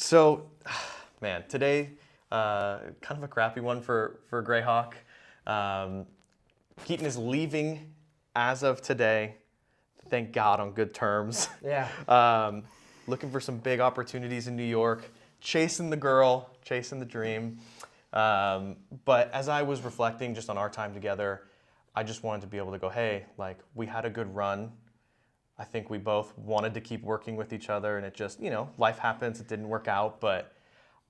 So, man, today, kind of a crappy one for Greyhawk. Keaton is leaving as of today. Thank God, on good terms. Yeah. Looking for some big opportunities in New York, chasing the girl, chasing the dream. But as I was reflecting just on our time together, I just wanted to be able to go, hey, like, we had a good run. I think we both wanted to keep working with each other, and it just, life happens. It didn't work out. But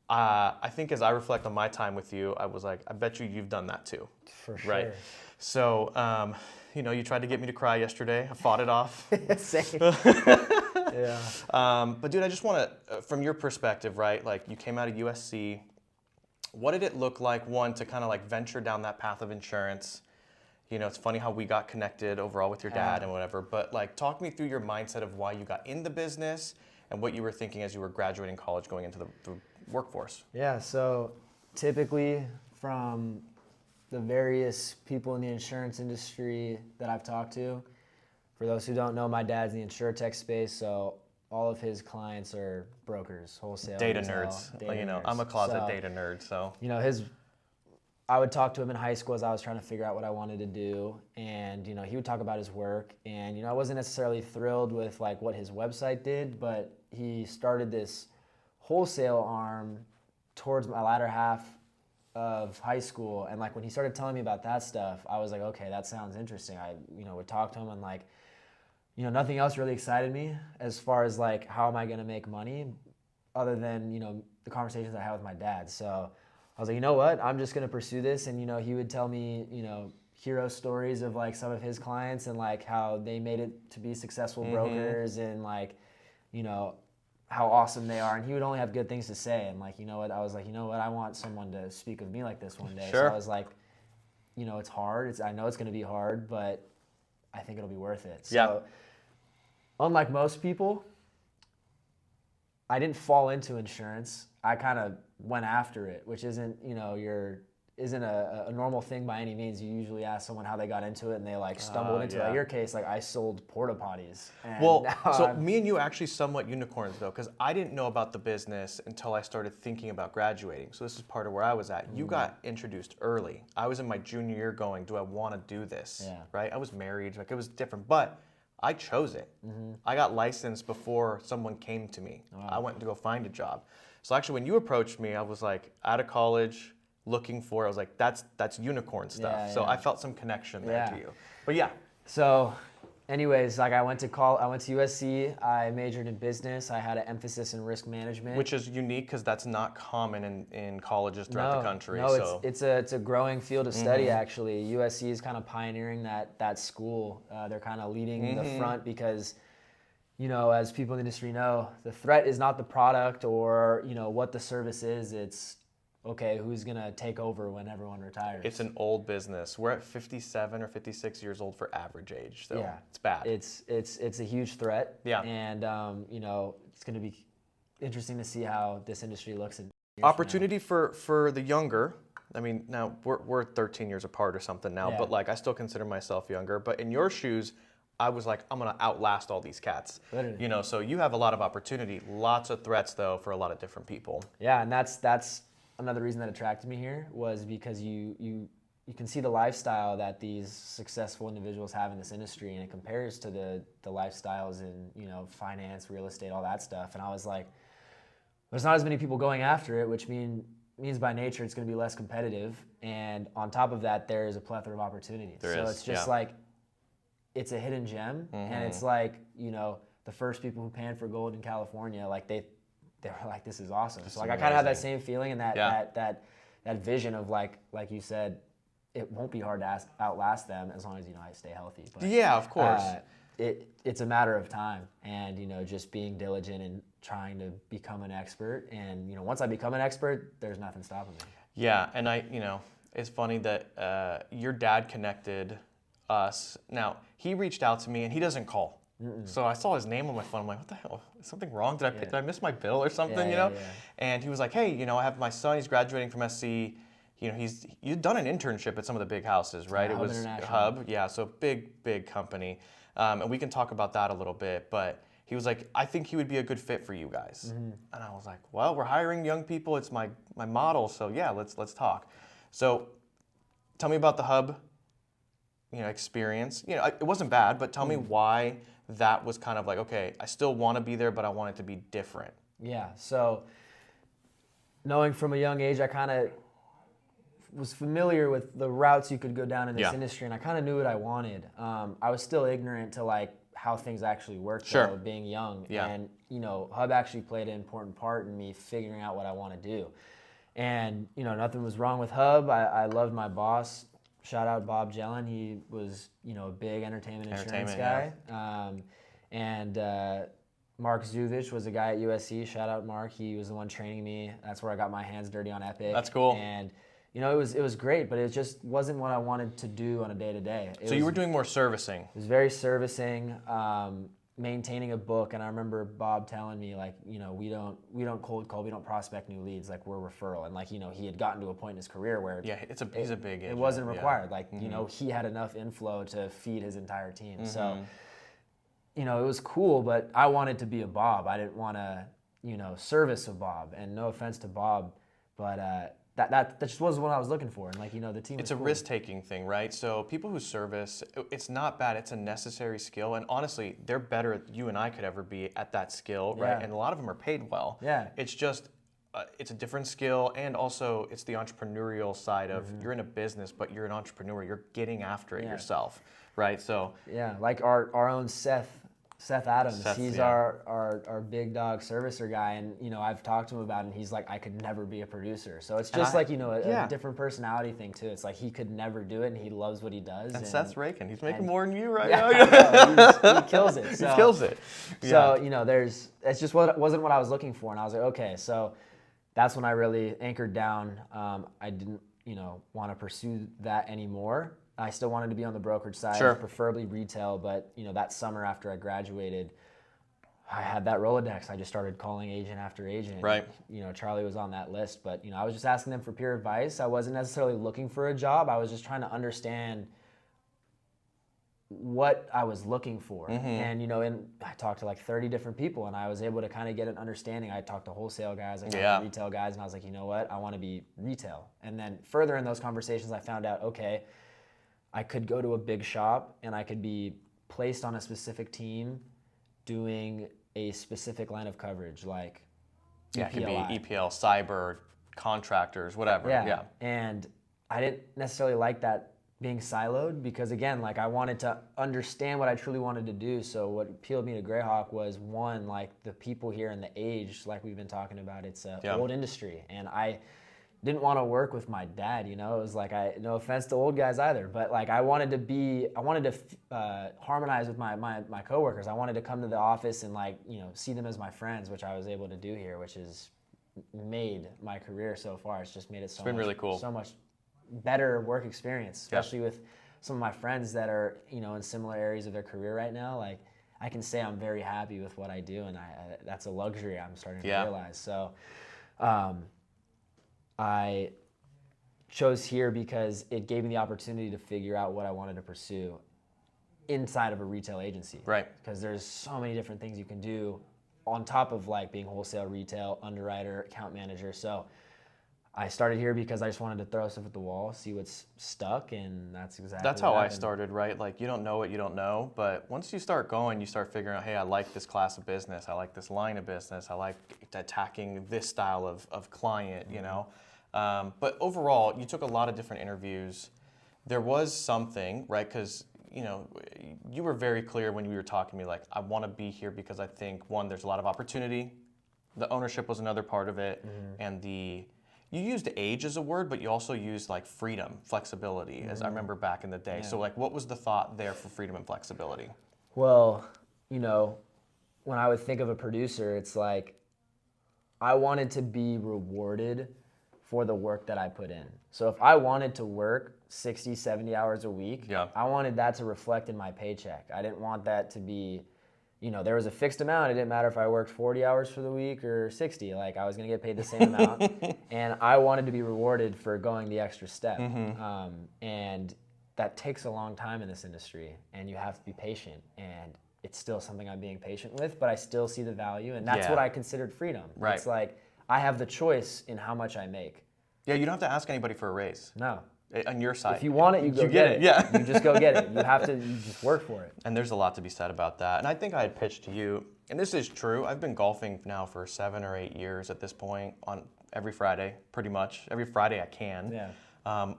I think as I reflect on my time with you, I was like, I bet you've done that too. For sure. Right? So, you tried to get me to cry yesterday. I fought it off. Same. Yeah. But dude, I just want to, from your perspective, right? Like, you came out of USC. What did it look like, one, to kind of like venture down that path of insurance? It's funny how we got connected overall with your dad and whatever, but like, talk me through your mindset of why you got in the business and what you were thinking as you were graduating college, going into the workforce. Yeah, so typically from the various people in the insurance industry that I've talked to, for those who don't know, my dad's in the insurtech space, so all of his clients are brokers, wholesale, Data retail, nerds. data nerds. I'm a closet data nerd, so. I would talk to him in high school as I was trying to figure out what I wanted to do, and he would talk about his work, and I wasn't necessarily thrilled with like what his website did, but he started this wholesale arm towards my latter half of high school, and like when he started telling me about that stuff, I was like, okay, that sounds interesting. I would talk to him, and like nothing else really excited me as far as like how am I going to make money other than the conversations I had with my dad. So I was like, you know what? I'm just going to pursue this. And, he would tell me, hero stories of like some of his clients and like how they made it to be successful brokers and like, how awesome they are. And he would only have good things to say. And like, I was like, I want someone to speak with me like this one day. Sure. So I was like, it's hard. I know it's going to be hard, but I think it'll be worth it. So unlike most people, I didn't fall into insurance. I kind of went after it, which isn't a normal thing by any means. You usually ask someone how they got into it, and they like stumbled into it. Like your case, like I sold porta potties. So me and you are actually somewhat unicorns though, because I didn't know about the business until I started thinking about graduating. So this is part of where I was at. You got introduced early. I was in my junior year going, do I want to do this? Yeah. Right? I was married. Like, it was different, but I chose it. I got licensed before someone came to me. Wow. I went to go find a job. So actually, when you approached me, I was like out of college, looking for. I was like, that's unicorn stuff. Yeah, so yeah. I felt some connection there to you. But yeah. So, anyways, like I went to USC. I majored in business. I had an emphasis in risk management, Which is unique because that's not common in colleges throughout the country. No, so. it's a growing field of study actually. USC is kind of pioneering that school. They're kind of leading the front because, as people in the industry know, the threat is not the product or what the service is. It's okay, who's gonna take over when everyone retires? It's an old business. We're at 57 or 56 years old for average age, so it's bad. It's a huge threat. Yeah. And it's gonna be interesting to see how this industry looks in years Opportunity for the younger. I mean, now we're 13 years apart or something now, Yeah. but like I still consider myself younger. But in your shoes, I was like, I'm gonna outlast all these cats. Literally. So you have a lot of opportunity, lots of threats though for a lot of different people. Yeah, and that's another reason that attracted me here was because you can see the lifestyle that these successful individuals have in this industry, and it compares to the lifestyles in finance, real estate, all that stuff. And I was like, there's not as many people going after it, which means by nature it's going to be less competitive. And on top of that, there is a plethora of opportunities. It's just like it's a hidden gem, and it's like the first people who panned for gold in California, like they were like, this is awesome. So like I kind of have that same feeling and that vision of like you said, it won't be hard to outlast them as long as I stay healthy. But, yeah, of course. It's a matter of time, and just being diligent and trying to become an expert. And once I become an expert, there's nothing stopping me. Yeah, and it's funny that your dad connected us. Now he reached out to me, and he doesn't call. So I saw his name on my phone. I'm like, what the hell? Is something wrong? Did I miss my bill or something? Yeah. And he was like, hey, I have my son. He's graduating from SC. You'd done an internship at some of the big houses, right? Yeah, it was Hub. Yeah, so big company. And we can talk about that a little bit. But he was like, I think he would be a good fit for you guys. And I was like, well, we're hiring young people. It's my model. So yeah, let's talk. So tell me about the hub, experience. It wasn't bad, but tell me why that was kind of like, okay, I still want to be there, but I want it to be different. Yeah. So knowing from a young age, I kind of was familiar with the routes you could go down in this industry, and I kind of knew what I wanted. I was still ignorant to like how things actually worked, though, being young. Yeah. And Hub actually played an important part in me figuring out what I want to do. And nothing was wrong with Hub. I loved my boss. Shout out Bob Jellin. He was a big entertainment insurance guy. And Mark Zuvich was a guy at USC. Shout out Mark. He was the one training me. That's where I got my hands dirty on Epic. That's cool. And it was great, but it just wasn't what I wanted to do on a day-to-day. So you were doing more servicing. It was very servicing, maintaining a book, and I remember Bob telling me, like, we don't cold call, we don't prospect new leads, like we're referral. And like, he had gotten to a point in his career where he's a big agent. It wasn't required. Like, he had enough inflow to feed his entire team. So, it was cool, but I wanted to be a Bob. I didn't want to, service a Bob. And no offense to Bob, but that just wasn't what I was looking for. And like, the team. It's a risk-taking thing, right? So people who service, it's not bad. It's a necessary skill, and honestly, they're better than you and I could ever be at that skill, right? And a lot of them are paid well. Yeah. It's just, it's a different skill, and also it's the entrepreneurial side of you're in a business, but you're an entrepreneur. You're getting after it yourself, right? So yeah, like our own Seth Adams, he's our big dog servicer guy, and I've talked to him about it, and he's like, I could never be a producer. So it's just a different personality thing too. It's like he could never do it, and he loves what he does. And Seth's raking. He's making more than you right now. He kills it. So, he kills it. So it's just wasn't what I was looking for, and I was like, okay, so that's when I really anchored down. I didn't want to pursue that anymore. I still wanted to be on the brokerage side, preferably retail, but that summer after I graduated, I had that Rolodex. I just started calling agent after agent. Right. Charlie was on that list, but I was just asking them for peer advice. I wasn't necessarily looking for a job. I was just trying to understand what I was looking for. And and I talked to like 30 different people, and I was able to kind of get an understanding. I talked to wholesale guys, I talked to retail guys, and I was like, you know what? I want to be retail. And then further in those conversations, I found out, okay, I could go to a big shop and I could be placed on a specific team doing a specific line of coverage, like it could be EPL, cyber, contractors, whatever. Yeah. And I didn't necessarily like that being siloed because, again, like I wanted to understand what I truly wanted to do. So what appealed me to Greyhawk was, one, like the people here and the age, like we've been talking about, it's an old industry. And I didn't want to work with my dad, It was like, no offense to old guys either, but like I wanted to harmonize with my coworkers. I wanted to come to the office and like, see them as my friends, which I was able to do here, which has made my career so far. It's just made it really cool. So much better work experience, especially with some of my friends that are, in similar areas of their career right now. Like I can say I'm very happy with what I do, and that's a luxury I'm starting to realize. So, I chose here because it gave me the opportunity to figure out what I wanted to pursue inside of a retail agency. Right. Because there's so many different things you can do on top of like being wholesale, retail, underwriter, account manager. So I started here because I just wanted to throw stuff at the wall, see what's stuck, and that's exactly That's how I started, right? Like you don't know what you don't know, but once you start going, you start figuring out, hey, I like this class of business, I like this line of business, I like attacking this style of client, But overall, you took a lot of different interviews. There was something, right? Because, you were very clear when you were talking to me, like, I want to be here because I think, one, there's a lot of opportunity. The ownership was another part of it. And you used age as a word, but you also used like freedom, flexibility, as I remember back in the day. So like, what was the thought there for freedom and flexibility? Well, when I would think of a producer, it's like, I wanted to be rewarded for the work that I put in. So if I wanted to work 60, 70 hours a week, I wanted that to reflect in my paycheck. I didn't want that to be, there was a fixed amount. It didn't matter if I worked 40 hours for the week or 60. Like I was gonna get paid the same amount. And I wanted to be rewarded for going the extra step. And that takes a long time in this industry, and you have to be patient. And it's still something I'm being patient with, but I still see the value, and that's Yeah. what I considered freedom. Right. It's like I have the choice in how much I make. Yeah, you don't have to ask anybody for a raise. No. On your side. If you want it, you go You get get it. it, yeah. You just go get it. You just work for it. And there's a lot to be said about that. And I think I had pitched to you, and this is true, I've been golfing now for 7 or 8 years at this point, on every Friday, pretty much. Every Friday I can. Yeah.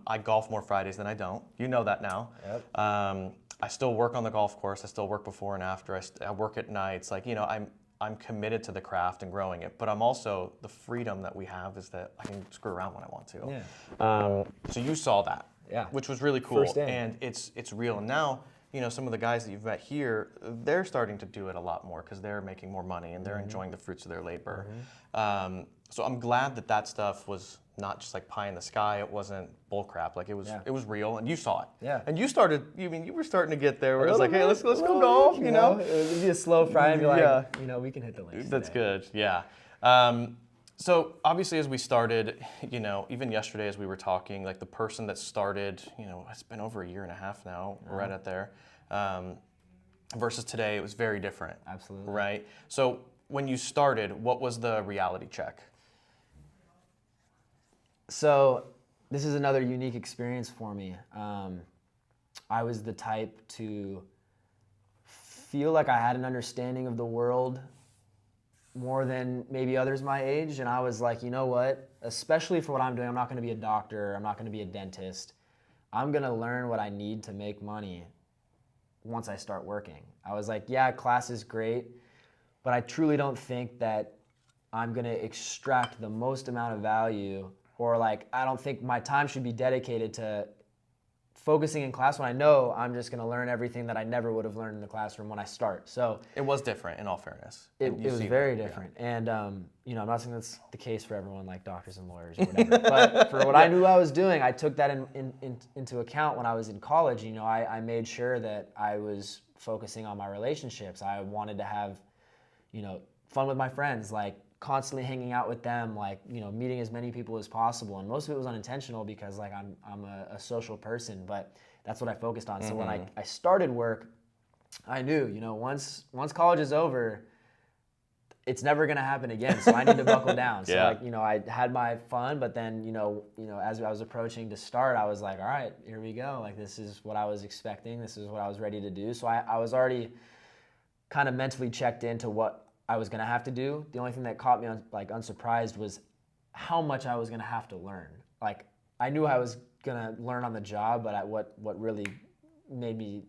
I golf more Fridays than I don't. You know that now. Yep. I still work on the golf course. I still work before and after. I work at nights. Like, I'm committed to the craft and growing it. But I'm also, the freedom that we have is that I can screw around when I want to. Yeah. So you saw that. Yeah. Which was really cool. Firsthand. And it's real. And now, some of the guys that you've met here, they're starting to do it a lot more because they're making more money and they're enjoying the fruits of their labor. So I'm glad that stuff was not just like pie in the sky. It wasn't bull crap. Like it was real, and you saw it. Yeah. And you started. You were starting to get there. Where it was little like, hey, bit, let's a go little golf. bit, You know. It would be a slow Friday and be like, Yeah. we can hit the links. That's today. good. Yeah. So obviously, as we started, even yesterday as we were talking, like the person that started, it's been over a year and a half now. We're right at there. Versus today, it was very different. Absolutely. Right. So when you started, what was the reality check? So this is another unique experience for me. I was the type to feel like I had an understanding of the world more than maybe others my age, and I was like, you know what? Especially for what I'm doing, I'm not going to be a doctor. I'm not going to be a dentist. I'm going to learn what I need to make money once I start working. I was like, yeah, class is great, but I truly don't think that I'm going to extract the most amount of value, or like, I don't think my time should be dedicated to focusing in class when I know I'm just going to learn everything that I never would have learned in the classroom when I start. So it was different, in all fairness. it was very different. And, I'm not saying that's the case for everyone, like doctors and lawyers or whatever, but for what I knew I was doing, I took that into account when I was in college. I made sure that I was focusing on my relationships. I wanted to have, fun with my friends, like constantly hanging out with them, like, meeting as many people as possible. And most of it was unintentional because like I'm a social person, but that's what I focused on. So when I started work, I knew, once college is over, it's never gonna happen again. So I need to buckle down. So I had my fun, but then, as I was approaching to start, I was like, all right, here we go. Like, this is what I was expecting. This is what I was ready to do. So I was already kind of mentally checked into what I was gonna have to do. The only thing that caught me unsurprised was how much I was gonna have to learn. Like, I knew I was gonna learn on the job, but what really made me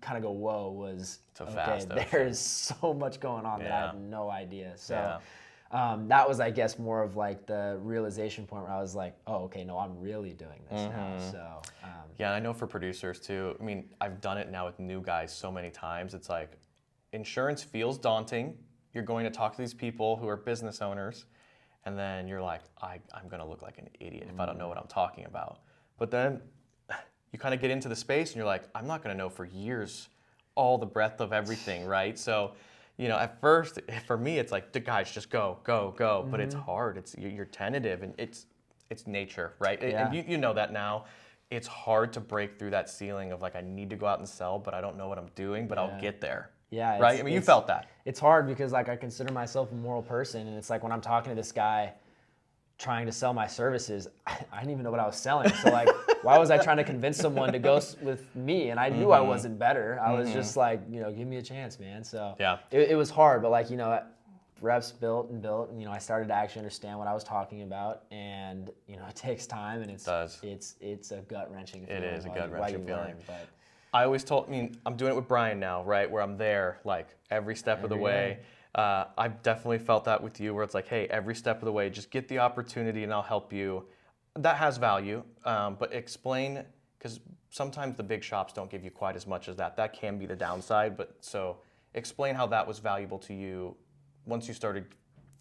kind of go whoa was, there's so much going on that I had no idea. So that was, I guess, more of like the realization point where I was like, oh, okay, no, I'm really doing this now. So yeah, I know for producers too. I mean, I've done it now with new guys so many times. It's like, insurance feels daunting. You're going to talk to these people who are business owners, and then you're like, I'm going to look like an idiot if I don't know what I'm talking about. But then you kind of get into the space, and you're like, I'm not going to know for years all the breadth of everything, right? So, at first, for me, it's like, guys, just go, go, go. But it's hard. You're tentative, and it's nature, right? Yeah. And you know that now. It's hard to break through that ceiling of like, I need to go out and sell, but I don't know what I'm doing, but I'll get there. Yeah, right. I mean, you felt that. It's hard because like I consider myself a moral person, and it's like when I'm talking to this guy trying to sell my services, I didn't even know what I was selling. So like, why was I trying to convince someone to go with me? And I knew I wasn't better. I was just like, give me a chance, man. So it was hard, but like reps built, and I started to actually understand what I was talking about, and it takes time, and it's a gut wrenching feeling. It is a gut wrenching feeling. But I always I'm doing it with Brian now, right? Where I'm there like every step of the way. I've definitely felt that with you, where it's like, hey, every step of the way, just get the opportunity and I'll help you. That has value, but explain, because sometimes the big shops don't give you quite as much as that. That can be the downside, but so explain how that was valuable to you once you started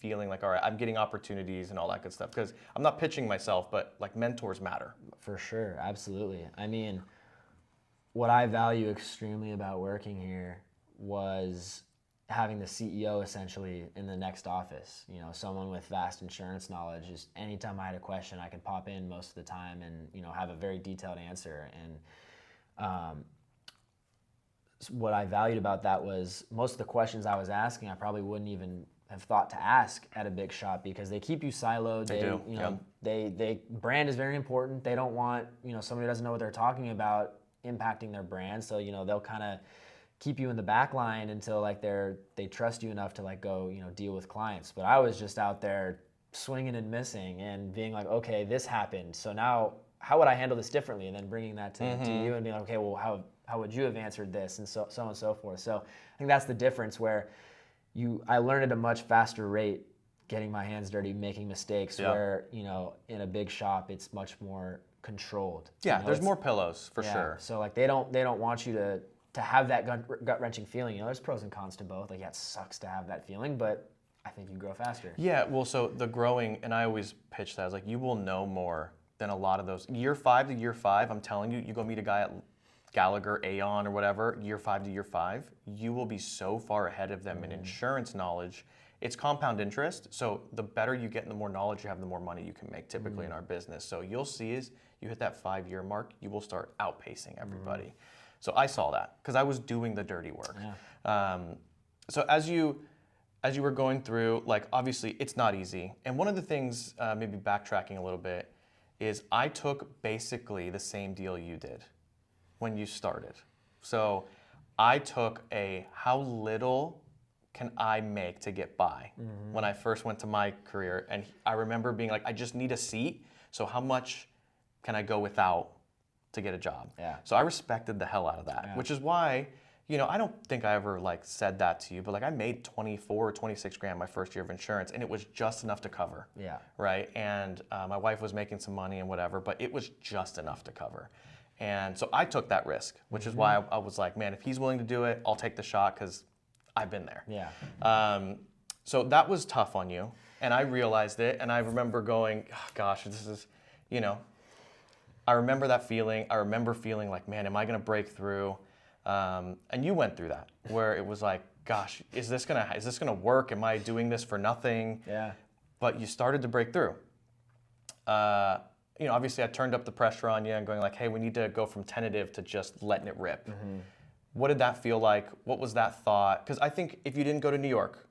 feeling like, all right, I'm getting opportunities and all that good stuff. Because I'm not pitching myself, but like mentors matter. For sure, absolutely. I mean, what I value extremely about working here was having the CEO essentially in the next office. Someone with vast insurance knowledge. Just anytime I had a question, I could pop in most of the time and have a very detailed answer. And what I valued about that was most of the questions I was asking, I probably wouldn't even have thought to ask at a big shop because they keep you siloed. They do. You know, they brand is very important. They don't want, you know, somebody who doesn't know what they're talking about impacting their brand. So, you know, they'll kind of keep you in the back line until like they trust you enough to like go, you know, deal with clients. But I was just out there swinging and missing and being like, okay, this happened. So now how would I handle this differently? And then bringing that to you and being like, okay, well, how would you have answered this? And so on and so forth. So I think that's the difference where I learned at a much faster rate getting my hands dirty, making mistakes where, you know, in a big shop, it's much more controlled. Yeah, you know, there's more pillows for sure. So like they don't want you to have that gut-wrenching feeling. You know, there's pros and cons to both. Like, yeah, it sucks to have that feeling, but I think you grow faster. Yeah, well, so the growing, and I always pitch that, I was like, you will know more than a lot of those. Year 5 to year 5, I'm telling you, you go meet a guy at Gallagher, Aon, or whatever, year 5 to year 5, you will be so far ahead of them in insurance knowledge. It's compound interest, so the better you get and the more knowledge you have, the more money you can make typically in our business. So you'll see as you hit that 5-year mark, you will start outpacing everybody. So I saw that because I was doing the dirty work. Yeah. So as you were going through, like obviously it's not easy. And one of the things, maybe backtracking a little bit, is I took basically the same deal you did when you started. So I took how little can I make to get by when I first went to my career. And I remember being like, I just need a seat. So how much can I go without to get a job? Yeah. So I respected the hell out of that, which is why, you know, I don't think I ever like said that to you, but like I made 24 or 26 grand my first year of insurance, and it was just enough to cover. Yeah. Right. And my wife was making some money and whatever, but it was just enough to cover. And so I took that risk, which is why I was like, man, if he's willing to do it, I'll take the shot because I've been there. Yeah. So that was tough on you, and I realized it, and I remember going, oh, gosh, this is, you know, I remember that feeling. I remember feeling like, man, am I going to break through? And you went through that, where it was like, gosh, is this gonna work? Am I doing this for nothing? Yeah. But you started to break through. You know, obviously I turned up the pressure on you and going like, hey, we need to go from tentative to just letting it rip. What did that feel like? What was that thought? Because I think if you didn't go to New York,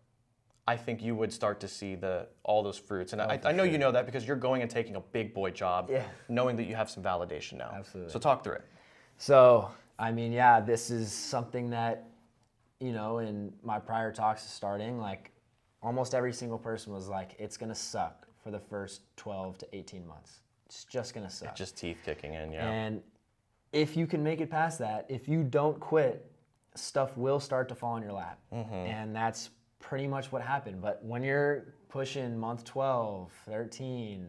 I think you would start to see all those fruits. And I know you know that because you're going and taking a big boy job, knowing that you have some validation now. Absolutely. So talk through it. So, I mean, yeah, this is something that, you know, in my prior talks starting, like almost every single person was like, it's going to suck for the first 12 to 18 months. It's just going to suck. Just teeth kicking in, yeah. And if you can make it past that, if you don't quit, stuff will start to fall in your lap. And that's pretty much what happened. But when you're pushing month 12, 13,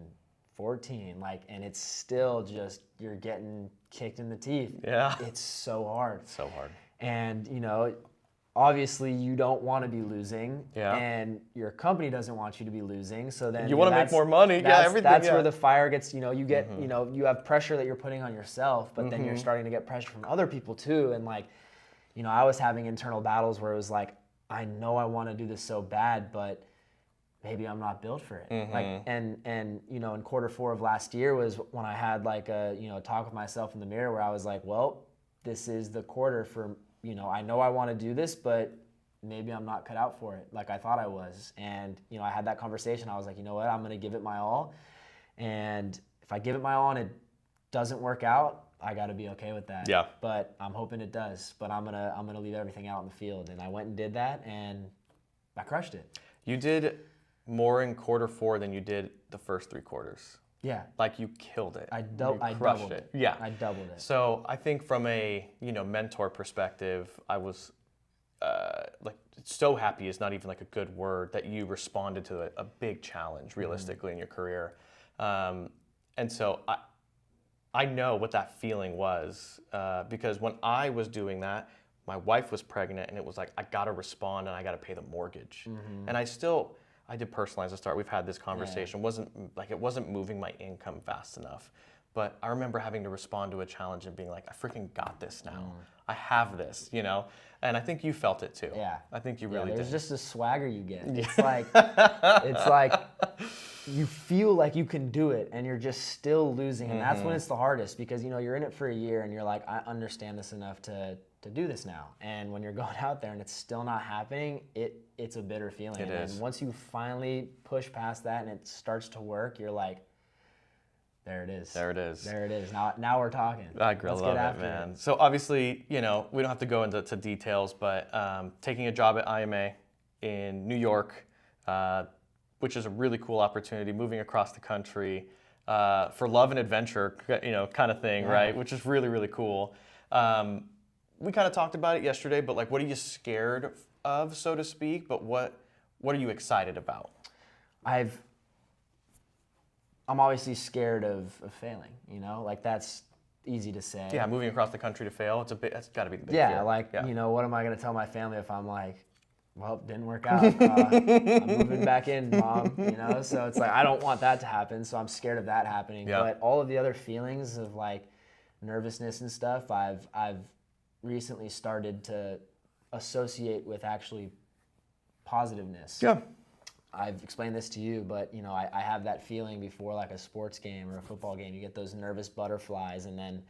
14, like, and it's still just, you're getting kicked in the teeth. Yeah. It's so hard. So hard. And, you know, obviously you don't want to be losing. Yeah. And your company doesn't want you to be losing. So then you want to make more money. Yeah, everything. That's where the fire gets, you know, you get, you know, you have pressure that you're putting on yourself, but then you're starting to get pressure from other people too. And like, you know, I was having internal battles where it was like, I know I want to do this so bad, but maybe I'm not built for it. Like, and you know, in Q4 of last year was when I had like a, you know, talk with myself in the mirror where I was like, well, this is the quarter for, you know I want to do this, but maybe I'm not cut out for it like I thought I was. And, you know, I had that conversation. I was like, you know what, I'm going to give it my all. And if I give it my all and it doesn't work out, I got to be okay with that. Yeah. But I'm hoping it does. But I'm gonna leave everything out in the field. And I went and did that, and I crushed it. You did more in Q4 than you did the first 3 quarters. Yeah. Like you killed it. I crushed doubled it. Yeah. I doubled it. So I think from a, you know, mentor perspective, I was like so happy is not even like a good word that you responded to a big challenge realistically in your career. And so I know what that feeling was because when I was doing that, my wife was pregnant and it was like, I got to respond and I got to pay the mortgage. And I did personalize a start. We've had this conversation. It wasn't moving my income fast enough. But I remember having to respond to a challenge and being like, I freaking got this now. I have this, you know? And I think you felt it too. Yeah. I think you really there's did. just a swagger you get. It's like you feel like you can do it and you're just still losing. And that's when it's the hardest because, you know, you're in it for a year and you're like, I understand this enough to to do this now. And when you're going out there and it's still not happening, it's a bitter feeling. It is. And once you finally push past that and it starts to work, you're like, there it is. There it is. There it is. Now we're talking. I Let's love get it, after man. So obviously, we don't have to go into details, but taking a job at IMA in New York, which is a really cool opportunity, moving across the country for love and adventure, kind of thing, right? Which is really, really cool. We kind of talked about it yesterday, but like, what are you scared of, so to speak? But what are you excited about? I'm obviously scared of failing, like that's easy to say. Yeah, moving across the country to fail, that's got to be the big Yeah, fear. like, what am I going to tell my family if I'm like, well, it didn't work out. I'm moving back in, Mom, So it's like, I don't want that to happen, so I'm scared of that happening. Yeah. But all of the other feelings of like nervousness and stuff, I've recently started to associate with actually positiveness. Yeah. I've explained this to you, but I have that feeling before like a sports game or a football game. You get those nervous butterflies, and then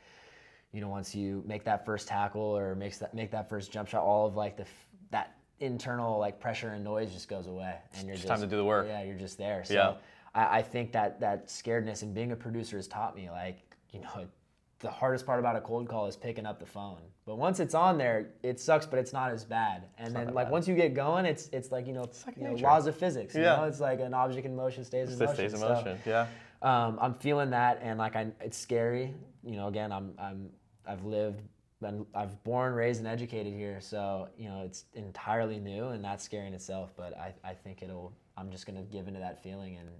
once you make that first tackle or make that first jump shot, all of like that internal like pressure and noise just goes away, and you're just time to do the work. Yeah, you're just there. So Yeah. I think that scaredness and being a producer has taught me like the hardest part about a cold call is picking up the phone. But once it's on there, it sucks, but it's not as bad. And then like once you get going, it's like laws of physics. It's like an object in motion stays in motion. Stays in motion. Yeah. I'm feeling that, and like it's scary. Again, I've born, raised, and educated here, so it's entirely new, and that's scary in itself. But I think I'm just gonna give into that feeling and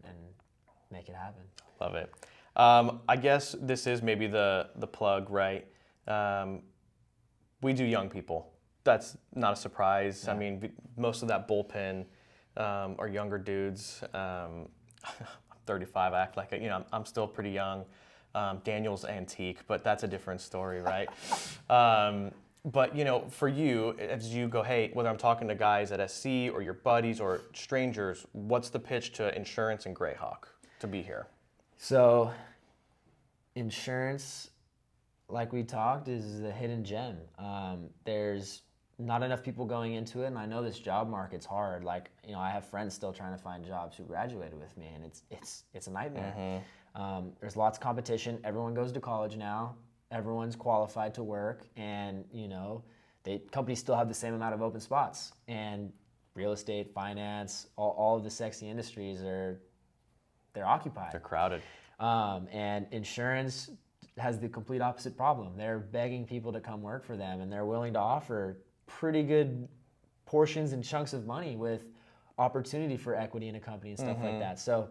make it happen. Love it. I guess this is maybe the plug, right? We do young people. That's not a surprise. Yeah. I mean, most of that bullpen are younger dudes. I'm 35. I act like I'm still pretty young. Daniel's antique, but that's a different story, right? But for you, as you go, hey, whether I'm talking to guys at SC or your buddies or strangers, what's the pitch to insurance and Greyhawk to be here? So, insurance, like we talked, is a hidden gem. There's not enough people going into it, and I know this job market's hard. Like, I have friends still trying to find jobs who graduated with me, and it's a nightmare. Mm-hmm. There's lots of competition. Everyone goes to college now. Everyone's qualified to work, and companies still have the same amount of open spots. And real estate, finance, all of the sexy industries they're occupied. They're crowded. And insurance has the complete opposite problem. They're begging people to come work for them, and they're willing to offer pretty good portions and chunks of money with opportunity for equity in a company and stuff like that. So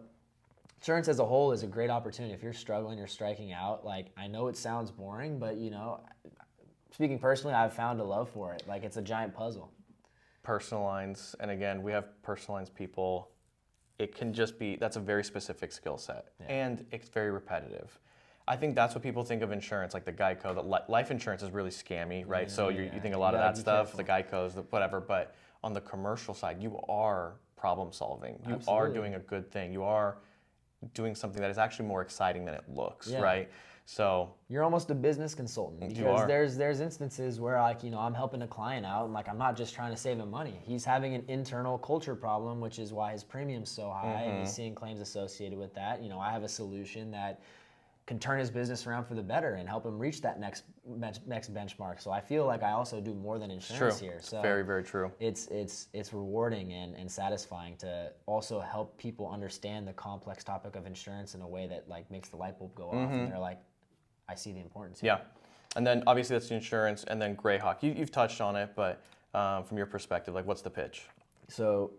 insurance as a whole is a great opportunity. If you're struggling, you're striking out. Like, I know it sounds boring, but speaking personally, I've found a love for it. Like, it's a giant puzzle. Personal lines, and again, we have personal lines people. It can just be, that's a very specific skill set, and it's very repetitive. I think that's what people think of insurance, like the Geico. The life insurance is really scammy, right? Yeah, so you think a lot of that stuff, the Geicos, whatever. But on the commercial side, you are problem solving. You are doing a good thing. You are doing something that is actually more exciting than it looks, right? So you're almost a business consultant, because there's instances where I'm helping a client out, and like I'm not just trying to save him money. He's having an internal culture problem, which is why his premium's so high, and he's seeing claims associated with that. I have a solution that can turn his business around for the better and help him reach that next benchmark. So I feel like I also do more than insurance here. So very, very true. It's rewarding and satisfying to also help people understand the complex topic of insurance in a way that like makes the light bulb go off, and they're like, I see the importance here. Yeah, and then obviously that's the insurance, and then Greyhawk. You've touched on it, but from your perspective, like, what's the pitch? So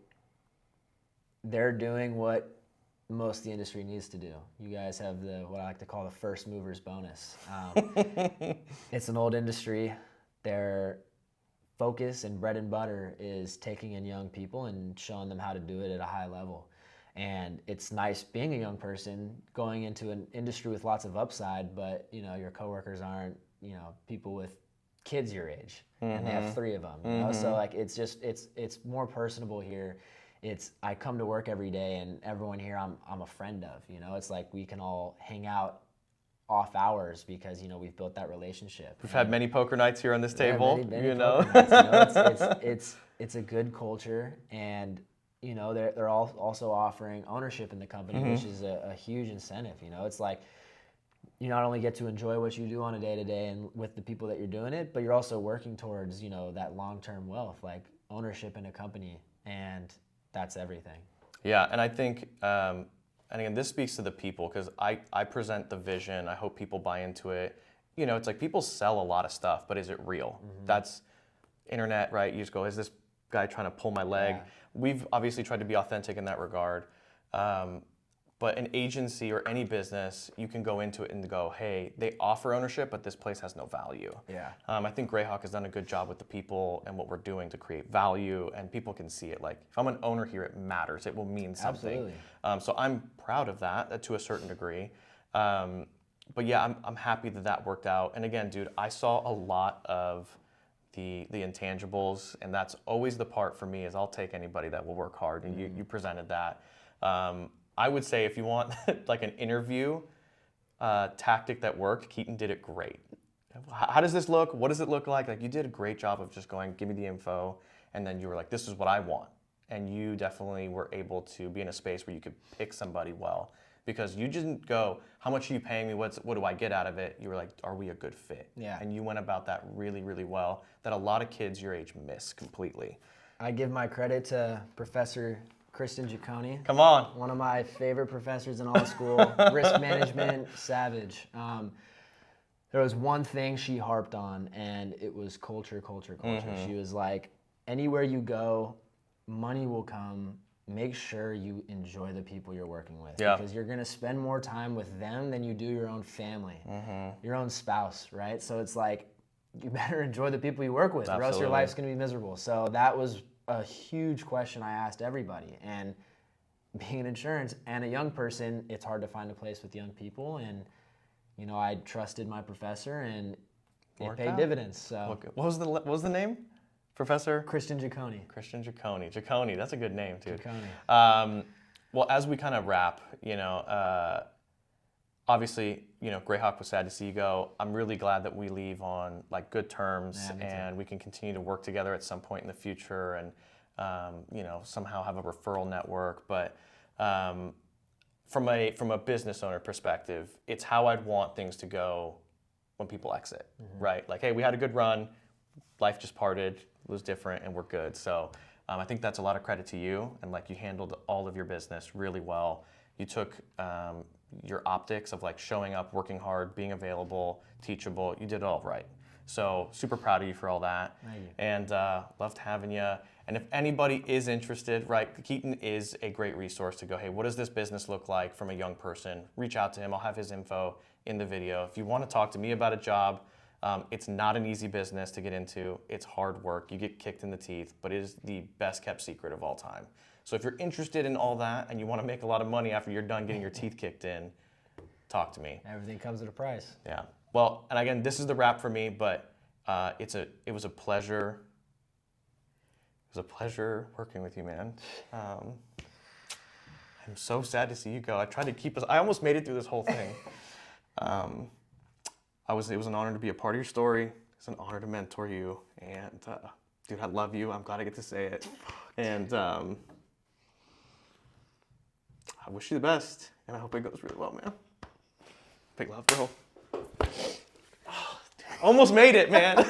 they're doing what most of the industry needs to do. You guys have what I like to call the first movers bonus. It's an old industry. Their focus and bread and butter is taking in young people and showing them how to do it at a high level. And it's nice being a young person going into an industry with lots of upside, but your coworkers aren't people with kids your age, and they have 3 of them. So like it's more personable here. I come to work every day, and everyone here I'm a friend of. It's like we can all hang out off hours because, you know, we've built that relationship. We've had many poker nights here on this table, many you know. poker nights, you know, it's a good culture, and you know they're all also offering ownership in the company, which is a huge incentive. You know, it's like you not only get to enjoy what you do on a day-to-day and with the people that you're doing it, but you're also working towards, you know, that long-term wealth, like ownership in a company, and that's everything. Yeah, and I think, and again, this speaks to the people, because I present the vision. I hope people buy into it. You know, it's like people sell a lot of stuff, but is it real? That's internet, right? You just go, is this guy trying to pull my leg? Yeah. We've obviously tried to be authentic in that regard. But an agency or any business, you can go into it and go, hey, they offer ownership, but this place has no value. Yeah. I think Greyhawk has done a good job with the people and what we're doing to create value, and people can see it. Like, if I'm an owner here, it matters. It will mean something. Absolutely. So I'm proud of that to a certain degree. But yeah, I'm happy that worked out. And again, dude, I saw a lot of the intangibles, and that's always the part for me is I'll take anybody that will work hard, and you presented that. I would say if you want like an interview tactic that worked, Keaton did it great. How does this look? What does it look like? Like, you did a great job of just going, give me the info, and then you were like, this is what I want. And you definitely were able to be in a space where you could pick somebody well, because you didn't go, how much are you paying me? What do I get out of it? You were like, are we a good fit? Yeah. And you went about that really, really well, that a lot of kids your age miss completely. I give my credit to Professor Kristen Giacconi. Come on. One of my favorite professors in all of school. Risk management, savage. There was one thing she harped on, and it was culture. She was like, anywhere you go, money will come. Make sure you enjoy the people you're working with. Yeah. Because you're going to spend more time with them than you do your own family, your own spouse, right? So it's like, you better enjoy the people you work with, or else your Absolutely. life's going to be miserable. So that was a huge question I asked everybody. And being in insurance and a young person, it's hard to find a place with young people. And, you know, I trusted my professor, and it paid dividends. So What was the name? Professor? Kristen Giacconi. Christian Giacconi. Giacconi, that's a good name, dude. Giacconi. Well, as we kind of wrap, you know, obviously, you know, Greyhawk was sad to see you go. I'm really glad that we leave on like good terms, and we can continue to work together at some point in the future, and you know, somehow have a referral network. But from a business owner perspective, it's how I'd want things to go when people exit, right? Like, hey, we had a good run, life just parted, it was different, and we're good. So I think that's a lot of credit to you, and like, you handled all of your business really well. You took your optics of like showing up, working hard, being available, teachable. You did it all right. So super proud of you for all that. Thank you. And loved having you. And if anybody is interested, right, Keaton is a great resource to go, hey, what does this business look like from a young person? Reach out to him. I'll have his info in the video. If you want to talk to me about a job, it's not an easy business to get into. It's hard work. You get kicked in the teeth, but it is the best kept secret of all time. So if you're interested in all that and you want to make a lot of money after you're done getting your teeth kicked in, talk to me. Everything comes at a price. Yeah. Well, and again, this is the wrap for me, but it was a pleasure. It was a pleasure working with you, man. I'm so sad to see you go. I tried to keep us. I almost made it through this whole thing. It was an honor to be a part of your story. It's an honor to mentor you, and dude, I love you. I'm glad I get to say it, and I wish you the best, and I hope it goes really well, man. Big love, bro. Oh, almost made it, man.